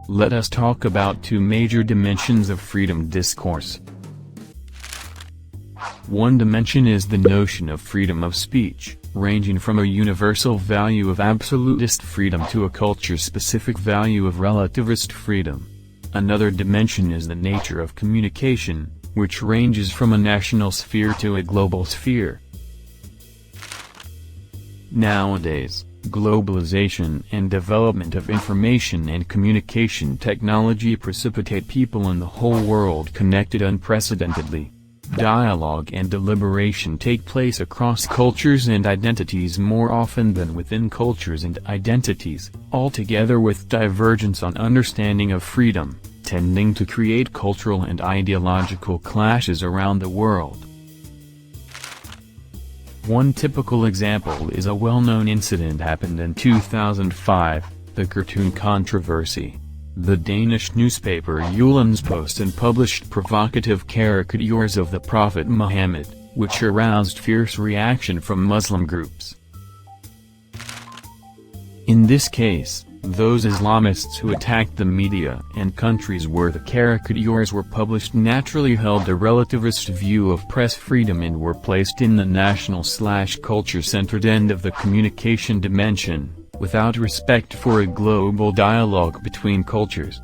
let us talk about two major dimensions of freedom discourse. One dimension is the notion of freedom of speech, ranging from a universal value of absolutist freedom to a culture-specific value of relativist freedom. Another dimension is the nature of communication, which ranges from a national sphere to a global sphere. Nowadays, globalization and development of information and communication technology precipitate people in the whole world connected unprecedentedly. Dialogue and deliberation take place across cultures and identities more often than within cultures and identities, altogether with divergence on understanding of freedom, tending to create cultural and ideological clashes around the world. One typical example is a well-known incident happened in 2005, the cartoon controversy. The Danish newspaper Jyllands-Posten published provocative caricatures of the Prophet Muhammad, which aroused fierce reaction from Muslim groups. In this case, those Islamists who attacked the media and countries where the caricatures were published naturally held a relativist view of press freedom and were placed in the national/culture-centered end of the communication dimension, without respect for a global dialogue between cultures.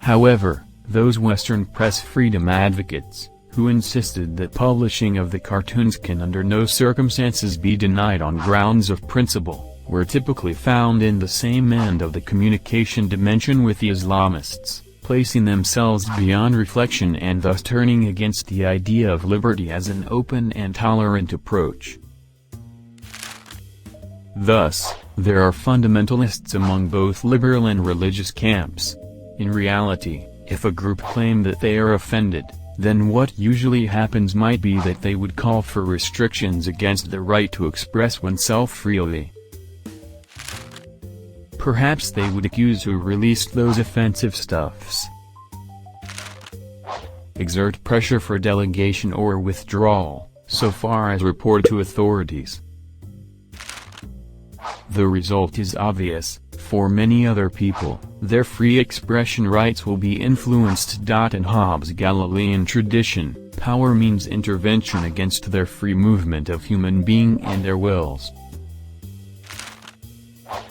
However, those Western press freedom advocates, who insisted that publishing of the cartoons can under no circumstances be denied on grounds of principle, were typically found in the same end of the communication dimension with the Islamists, placing themselves beyond reflection and thus turning against the idea of liberty as an open and tolerant approach. Thus, there are fundamentalists among both liberal and religious camps. In reality, if a group claim that they are offended, then what usually happens might be that they would call for restrictions against the right to express oneself freely. Perhaps they would accuse who released those offensive stuffs. Exert pressure for delegation or withdrawal, so far as reported to authorities. The result is obvious: for many other people, their free expression rights will be influenced. In Hobbes' Galilean tradition, power means intervention against their free movement of human being and their wills.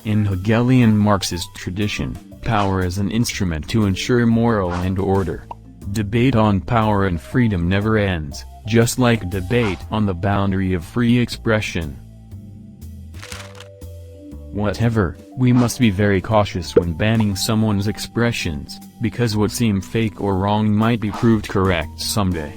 In Hegelian Marxist tradition, power is an instrument to ensure moral and order. Debate on power and freedom never ends, just like debate on the boundary of free expression. Whatever, we must be very cautious when banning someone's expressions, because what seemed fake or wrong might be proved correct someday.